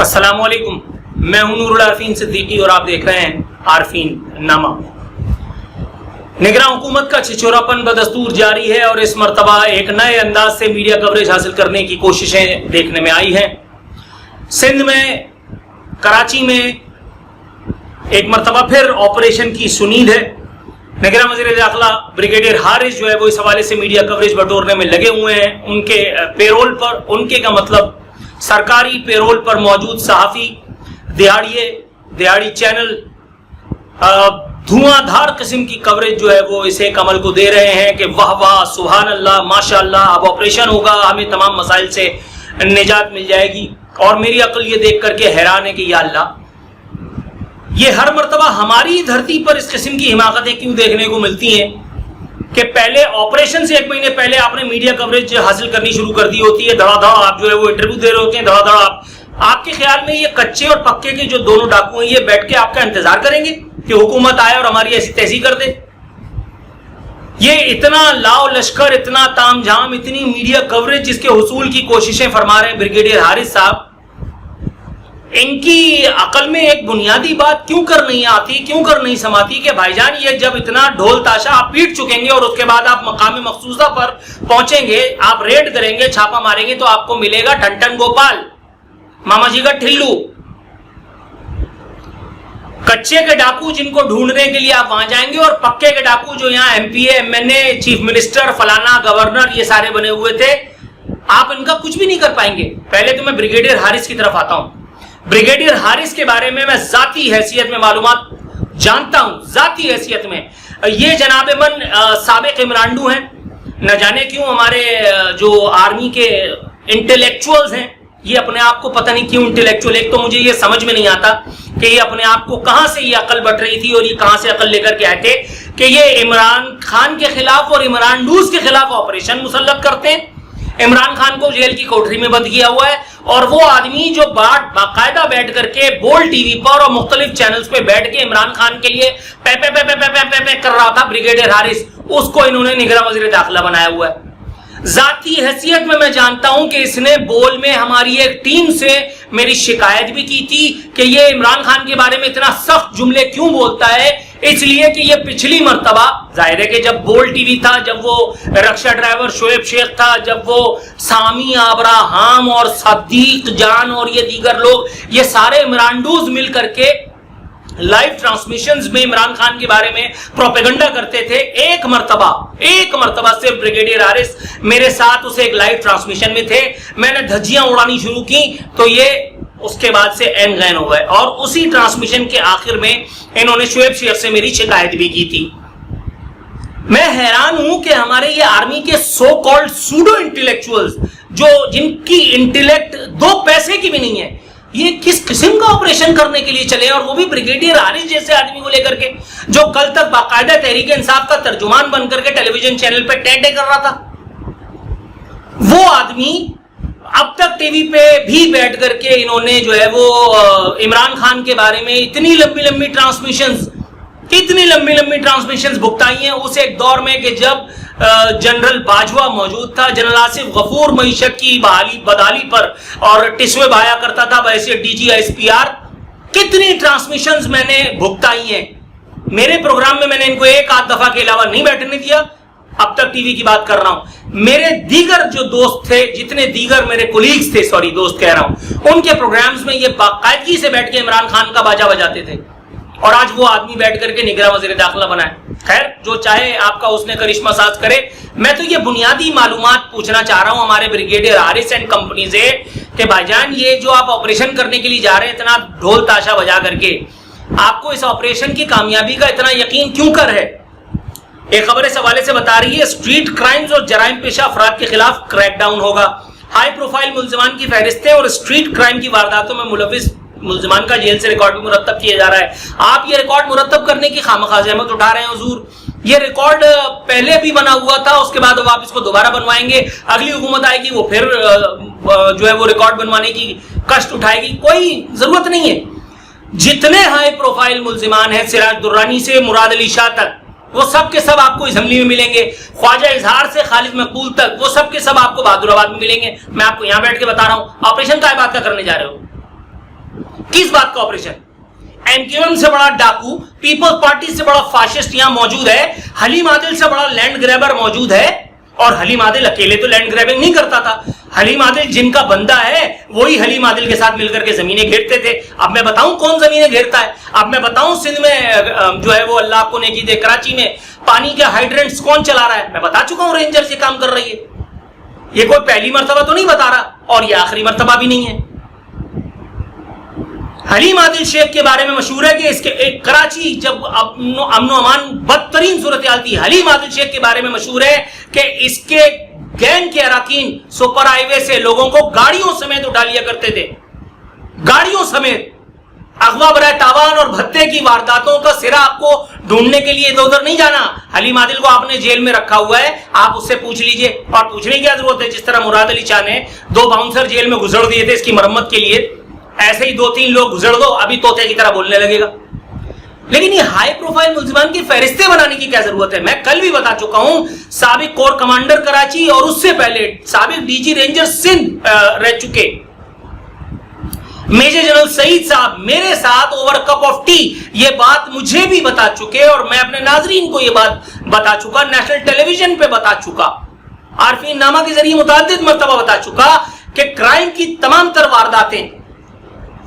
السلام علیکم، میں ہوں نور العارفین صدیقی اور آپ دیکھ رہے ہیں عارفین نامہ۔ نگراں حکومت کا چھچوراپن بدستور جاری ہے اور اس مرتبہ ایک نئے انداز سے میڈیا کوریج حاصل کرنے کی کوششیں دیکھنے میں آئی ہیں۔ سندھ میں، کراچی میں ایک مرتبہ پھر آپریشن کی سنید ہے۔ نگراں وزیر داخلہ بریگیڈیئر حارث جو ہے وہ اس حوالے سے میڈیا کوریج بٹورنے میں لگے ہوئے ہیں۔ ان کے پیرول پر، ان کے کا مطلب سرکاری پیرول پر موجود صحافی دیہاڑی چینل دھواں دھار قسم کی کوریج جو ہے وہ اس ایک عمل کو دے رہے ہیں کہ واہ واہ، سبحان اللہ، ماشاء اللہ، اب آپریشن ہوگا، ہمیں تمام مسائل سے نجات مل جائے گی۔ اور میری عقل یہ دیکھ کر کے حیران ہے کہ یا اللہ، یہ ہر مرتبہ ہماری دھرتی پر اس قسم کی حماقتیں کیوں دیکھنے کو ملتی ہیں کہ پہلے آپریشن سے ایک مہینے پہلے آپ نے میڈیا کوریج حاصل کرنی شروع کر دی ہوتی ہے، دھڑا دھڑا آپ جو ہے وہ انٹرویو دے رہے ہوتے ہیں، دھڑا دھڑا آپ کے خیال میں یہ کچے اور پکے کے جو دونوں ڈاکو ہیں یہ بیٹھ کے آپ کا انتظار کریں گے کہ حکومت آئے اور ہماری ایسی تیسی کر دے؟ یہ اتنا لاؤ لشکر، اتنا تام جھام، اتنی میڈیا کوریج جس کے حصول کی کوششیں فرما رہے ہیں بریگیڈیئر حارث صاحب، ان کی عقل میں ایک بنیادی بات کیوں کر نہیں آتی، کیوں کر نہیں سماتی کہ بھائی جان یہ جب اتنا ڈھول تاشا آپ پیٹ چکیں گے اور اس کے بعد آپ مقام مخصوصہ پر پہنچیں گے، آپ ریڈ کریں گے، چھاپا ماریں گے، تو آپ کو ملے گا ٹھنٹن گوپال، ماما جی کا ٹھلو۔ کچے کے ڈاکو جن کو ڈھونڈنے کے لیے آپ وہاں جائیں گے، اور پکے کے ڈاکو جو یہاں ایم پی اے، ایم این اے، چیف منسٹر، فلانا، گورنر، یہ سارے بنے ہوئے تھے، آپ ان کا کچھ بھی نہیں کر پائیں گے۔ پہلے تو میں بریگیڈیئر حارث کی طرف آتا ہوں۔ بریگیڈیئر حارث کے بارے میں ذاتی حیثیت میں معلومات جانتا ہوں، ذاتی حیثیت میں۔ یہ جناب من سابق عمرانڈو ہیں، نہ جانے کیوں ہمارے جو آرمی کے انٹلیکچوئلز ہیں، یہ اپنے آپ کو پتہ نہیں کیوں انٹلیکچوئل، ایک تو مجھے یہ سمجھ میں نہیں آتا کہ یہ اپنے آپ کو کہاں سے یہ عقل بٹ رہی تھی اور یہ کہاں سے عقل لے کر کے آئے تھے کہ یہ عمران خان کے خلاف اور عمرانڈوز کے خلاف آپریشن مسلط کرتے ہیں۔ عمران خان کو جیل کی کوٹری میں بند کیا ہوا ہے، اور وہ آدمی جو باقاعدہ بیٹھ کر کے بول ٹی وی پر اور مختلف چینلز پہ بیٹھ کے عمران خان کے لیے پے پے پے پے پے پے پے پے کر رہا تھا، بریگیڈیئر حارث، اس کو انہوں نے نگراں وزیر داخلہ بنایا ہوا ہے۔ ذاتی حیثیت میں جانتا ہوں کہ اس نے بول میں ہماری ایک ٹیم سے میری شکایت بھی کی تھی کہ یہ عمران خان کے بارے میں اتنا سخت جملے کیوں بولتا ہے، اس لیے کہ یہ پچھلی مرتبہ ظاہر ہے کہ جب بول ٹی وی تھا، جب وہ رکشہ ڈرائیور شعیب شیخ تھا، جب وہ سامی ابراہم اور صدیق جان اور یہ دیگر لوگ، یہ سارے عمرانڈوز مل کر کے لائیو ٹرانسمیشنز میں عمران خان کے بارے میں پروپیگنڈا کرتے تھے۔ ایک مرتبہ صرف بریگیڈیئر حارث میرے ساتھ اسے ایک لائیو ٹرانسمیشن میں تھے، میں نے دھجیاں اڑانی شروع کی تو یہ اس کے بعد سے این غین ہو گئے، اور اسی ٹرانسمیشن کے آخر میں انہوں نے شعیب شیخ سے میری شکایت بھی کی تھی۔ میں حیران ہوں کہ ہمارے یہ آرمی کے سو کالڈ سوڈو انٹلیکچوئلز جو جن کی انٹلیکٹ دو پیسے کی بھی نہیں ہے، یہ کس قسم کا آپریشن کرنے کے لیے چلے، اور وہ بھی بریگیڈیئر حارث جیسے آدمی کو لے کر کے، جو کل تک باقاعدہ تحریک انصاف کا ترجمان بن کر کے ٹیلی ویژن چینل پہ ٹے کر رہا تھا۔ وہ آدمی اب تک ٹی وی پہ بھی بیٹھ کر کے انہوں نے جو ہے وہ عمران خان کے بارے میں اتنی لمبی لمبی ٹرانسمیشنز بھگتائی ہیں، اس ایک دور میں کہ جب جنرل باجوہ موجود تھا، جنرل آصف غفور معیشت کی بدحالی پر اور ٹسوے بہایا کرتا تھا بحیثیت ڈی جی ایس پی آر۔ کتنی ٹرانسمیشنز میں نے بھگتائی ہیں، میرے پروگرام میں نے ان کو ایک آدھ دفعہ کے علاوہ نہیں بیٹھنے دیا۔ اب تک ٹی وی کی بات کر رہا ہوں، میرے دیگر جو دوست تھے، جتنے دیگر میرے کولیگز تھے، دوست کہہ رہا ہوں، ان کے پروگرامز میں یہ باقاعدگی سے بیٹھ کے عمران خان کا باجا بجاتے تھے، اور آج وہ آدمی بیٹھ کر کے نگراں وزیر داخلہ بنا ہے۔ خیر، جو چاہے آپ کا اس نے کرشمہ ساز کرے، میں تو یہ بنیادی معلومات پوچھنا چاہ رہا ہوں ہمارے بریگیڈیئر حارث اینڈ کمپنی سے کہ بھائی جان یہ جو آپ آپریشن کرنے کے لیے جا رہے ہیں اتنا ڈھول تاشا بجا کر کے، آپ کو اس آپریشن کی کامیابی کا اتنا یقین کیوں کر ہے؟ ایک خبر اس حوالے سے بتا رہی ہے اسٹریٹ کرائمز اور جرائم پیشہ افراد کے خلاف کریک ڈاؤن ہوگا۔ ہائی پروفائل ملزمان کی فہرستیں اور اسٹریٹ کرائم کی وارداتوں میں ملوث ملزمان کا جیل سے ریکارڈ بھی مرتب کیا جا رہا ہے۔ آپ یہ ریکارڈ مرتب کرنے کی خواہ زحمت اٹھا رہے ہیں حضور، یہ ریکارڈ پہلے بھی بنا ہوا تھا، اس کے بعد اب آپ اس کو دوبارہ بنوائیں گے، اگلی حکومت آئے گی وہ پھر جو ہے وہ ریکارڈ بنوانے کی کشٹ اٹھائے گی، کوئی ضرورت نہیں ہے۔ جتنے ہائی پروفائل ملزمان ہیں، سراج درانی سے مراد علی شاہ تک، وہ سب کے سب آپ کو اسمبلی میں ملیں گے، خواجہ اظہار سے خالد مقبول تک، وہ سب کے سب آپ کو بہادر آباد میں ملیں گے۔ میں آپ کو یہاں بیٹھ کے بتا رہا ہوں، آپریشن کا بات کا کرنے جا رہے ہو؟ किस बात का ऑपरेशन? एमक्यूएम से बड़ा डाकू, पीपल्स पार्टी से बड़ा फाशिस्ट यहां मौजूद है, हलीम आदिल से बड़ा लैंड ग्रैबर मौजूद है। और हलीम आदिल अकेले तो लैंड ग्रैबिंग नहीं करता था, हलीम आदिल जिनका बंदा है वही हलीम आदिल के साथ मिलकर के जमीनें घेरते थे। अब मैं बताऊं कौन जमीनें घेरता है? अब मैं बताऊं सिंध में जो है वो अल्लाह को ने की दे, कराची में पानी के हाइड्रेंट्स कौन चला रहा है? मैं बता चुका हूं, रेंजर्स ये काम कर रही है। ये कोई पहली मर्तबा तो नहीं बता रहा और ये आखिरी मर्तबा भी नहीं है। हलीम आदिल शेख के बारे में मशहूर है कि इसके कराची जब अमनो अमान बदतरीन सूरत हाल थी, हलीम आदिल शेख के बारे में मशहूर है कि इसके गैंग के अराकीन सुपर हाईवे से लोगों को गाड़ियों समेत उठा लिया करते थे, गाड़ियों समेत। अगवा बराए तावान और भत्ते की वारदातों का सिरा आपको ढूंढने के लिए इधर उधर नहीं जाना। हलीम आदिल को आपने जेल में रखा हुआ है, आप उससे पूछ लीजिए। और पूछने की क्या जरूरत है? जिस तरह मुराद अली शाह ने 2 बाउंसर जेल में गुजर दिए थे इसकी मरम्मत के लिए, ऐसे ही 2-3 लोग गुजर दो, अभी तोते की तरह बोलने लगेगा। लेकिन ये हाई प्रोफाइल मुल्जिमान की फहरिस्तें बनाने की क्या जरूरत है? मैं कल भी बता चुका हूं, साबिक कोर कमांडर कराची और उससे पहले साबिक डीजी रेंजर सिंध रह चुके मेजर जनरल सईद साहब मेरे साथ ओवर कप ऑफ टी ये बात मुझे भी बता चुके और मैं अपने नाजरीन को ये बात बता चुका, नेशनल टेलीविजन पे बता चुका, आरफीन नामा के जरिए मुताद्दिद मर्तबा बता चुका कि क्राइम की तमाम तर वारदातें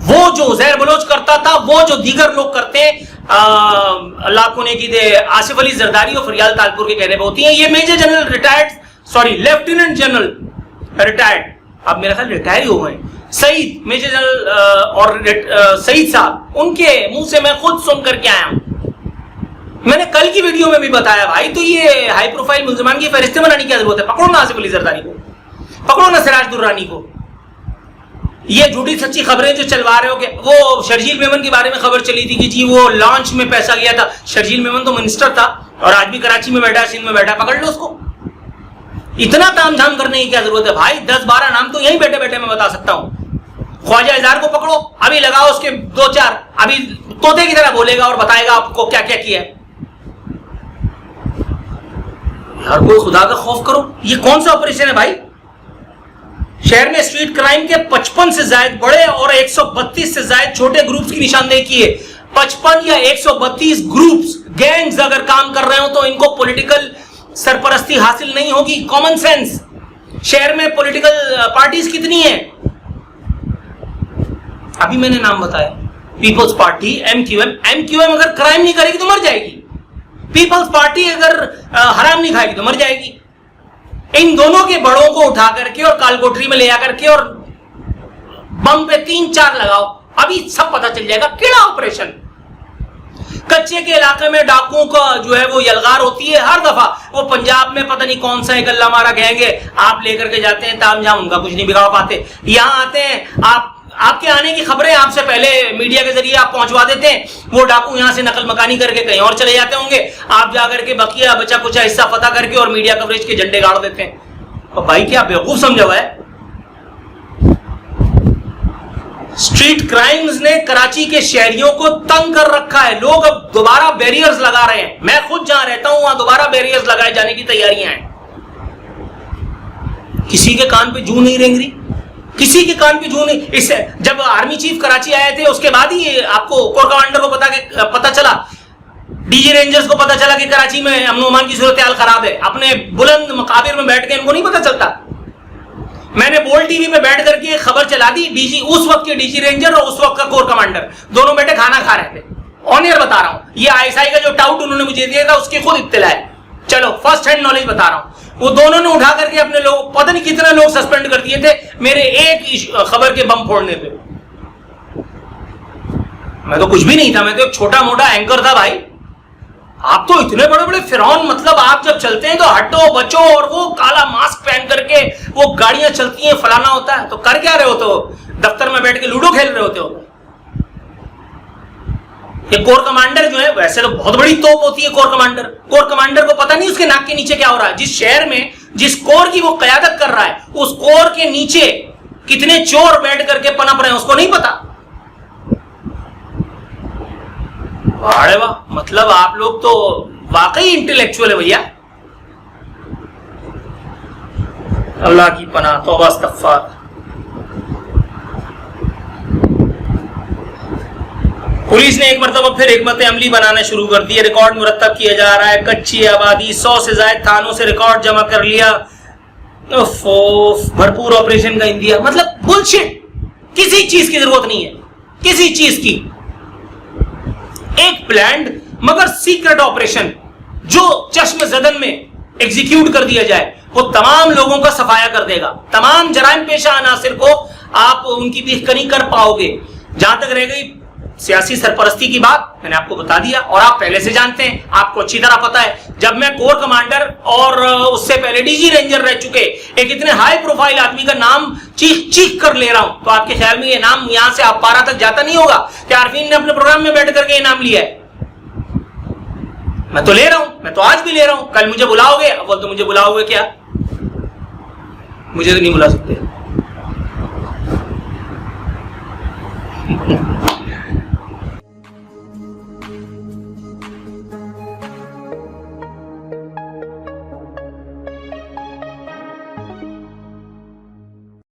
वो जो जहर बलोच करता था, वो जो दीगर लोग करते हैं, अल्लाह को ने की दे, आसिफ अली जरदारी और फरियाल तालपुर के कहने पे होती हैं। ये major general lieutenant general retired, अब मेरा ख्याल रिटायर ही हो गए, सईद मेजर जनरल और सईद साहब, उनके मुंह से मैं खुद सुन करके आया हूं। मैंने कल की वीडियो में भी बताया भाई, तो ये हाई प्रोफाइल मुल्जिमान की फहरिस्तें बनाने की क्या जरूरत है? पकड़ो ना आसिफ अली जरदारी को, पकड़ो ना सिराज दुर्रानी को। ये झूठी सच्ची खबरें जो चलवा रहे हो कि वो शर्जील मेमन के बारे में खबर चली थी कि जी वो लॉन्च में पैसा गया था। शर्जील मेमन तो मिनिस्टर था और आज भी कराची में बैठा है, सिंध में बैठा है, पकड़ लो उसको। इतना तामझाम करने की क्या जरूरत है भाई? 10-12 नाम तो यहीं बैठे बैठे मैं बता सकता हूं। ख्वाजा इजहार को पकड़ो, अभी लगाओ उसके 2-4, अभी तोते की तरह बोलेगा और बताएगा आपको क्या क्या किया है। यार कोई खुदा का खौफ करो, ये कौन सा ऑपरेशन है भाई? शहर में स्ट्रीट क्राइम के 55 से ज्यादा बड़े और 132 से ज्यादा छोटे ग्रुप्स की निशानदेही की है। 55 या 132 ग्रुप्स, गैंग्स अगर काम कर रहे हो तो इनको पॉलिटिकल सरपरस्ती हासिल नहीं होगी। Common sense. शहर में पॉलिटिकल पार्टीज कितनी है? अभी मैंने नाम बताया, पीपल्स पार्टी, एमक्यूएम अगर क्राइम नहीं करेगी तो मर जाएगी, पीपल्स पार्टी अगर हराम नहीं खाएगी तो मर जाएगी। इन दोनों के बड़ों को उठा करके और कालकोठरी में ले आकर के और बम पे 3-4 लगाओ, अभी सब पता चल जाएगा केड़ा ऑपरेशन। कच्चे के इलाके में डाकुओं का जो है वो यलगार होती है हर दफा। वो पंजाब में पता नहीं कौन सा एक अल्लाह मारा गैंग है, आप लेकर के जाते हैं, तामझाम उनका कुछ नहीं बिगाड़ पाते। यहां आते हैं, आपके आने की खबरें आपसे पहले मीडिया के जरिए आप पहुंचवा देते हैं, वो डाकू यहां से नकल मकानी करके कहीं और चले जाते होंगे, आप जाकर के बकिया बचा कुचा हिस्सा पता करके और मीडिया कवरेज के झंडे गाड़ देते हैं। और भाई क्या बेवकूफ समझा हुआ है? स्ट्रीट क्राइम्स ने कराची के शहरियों को तंग कर रखा है। लोग अब दोबारा बैरियर्स लगा रहे हैं। मैं खुद जहां रहता हूं वहां दोबारा बैरियर्स लगाए जाने की तैयारियां हैं। किसी के कान पे जू नहीं रेंग रही, किसी के कान पे जू नहीं। इससे जब आर्मी चीफ कराची आए थे उसके बाद ही आपको कोर कमांडर को पता चला, डीजी रेंजर्स को पता चला कि कराची में अमन अमान की सूरत हाल खराब है। अपने बुलंद मकाबिर में बैठ के इनको नहीं पता चलता। मैंने बोल टीवी में बैठ करके खबर चला दी, डीजी उस वक्त के डीजी रेंजर और उस वक्त का कोर कमांडर दोनों बैठे खाना खा रहे थे। ऑन एयर बता रहा हूं, ये आईएसआई का जो टाउट उन्होंने मुझे दिया था उसकी खुद इत्तला है। चलो फर्स्ट हैंड नॉलेज बता रहा हूं। वो दोनों ने उठा करके अपने लोग, पता नहीं कितने लोग सस्पेंड कर दिए थे मेरे एक खबर के बम फोड़ने पे। मैं तो कुछ भी नहीं था, मैं तो एक छोटा मोटा एंकर था भाई। आप तो इतने बड़े बड़े फिरौन, मतलब आप जब चलते हैं तो हटो बचो, और वो काला मास्क पहन करके वो गाड़ियां चलती हैं, फलाना होता है। तो कर क्या रहे होते हो? दफ्तर में बैठ के लूडो खेल रहे होते हो? ये कोर कमांडर जो है, वैसे तो बहुत बड़ी तोप होती है कोर कमांडर। कोर कमांडर को पता नहीं उसके नाक के नीचे क्या हो रहा है। जिस शहर में जिस कोर की वो कयादत कर रहा है, उस कोर के नीचे कितने चोर बैठ करके पनप रहे हैं उसको नहीं पता। अरे वाह, मतलब आप लोग तो वाकई इंटेलेक्चुअल है भैया। अल्लाह की पनाह, तौबा इस्तगफार। पुलिस ने एक मरतबा फिर हिकमत अमली बनाना शुरू कर दी है, रिकॉर्ड मुरतब किया जा रहा है, कच्ची आबादी 100 से ज्यादा थानों से रिकॉर्ड जमा कर लिया, भरपूर ऑपरेशन का इंडिया। मतलब बुलशिट, किसी चीज की जरूरत नहीं है, किसी चीज की। एक प्लान्ड मगर सीक्रेट ऑपरेशन जो चश्म जदन में एग्जीक्यूट कर दिया जाए, वो तमाम लोगों का सफाया कर देगा, तमाम जराइम पेशा अनासिर को आप उनकी बीखकनी कर पाओगे। जहां तक रह गई सियासी सरपरस्ती की बात, मैंने आपको बता दिया और आप पहले से जानते हैं, आपको अच्छी तरह पता है। जब मैं कोर कमांडर और उससे पहले डीजी रेंजर रह चुके एक इतने हाई प्रोफाइल आदमी का नाम चीख चीख कर ले रहा हूं, तो आपके ख्याल में ये नाम यहां से आप पारा तक जाता नहीं होगा कि आरफीन ने अपने प्रोग्राम में बैठ करके ये नाम लिया है? मैं तो ले रहा हूं, मैं तो आज भी ले रहा हूं। कल मुझे बुलाओगे, अब तो मुझे बुलाओगे क्या? मुझे तो नहीं बुला सकते।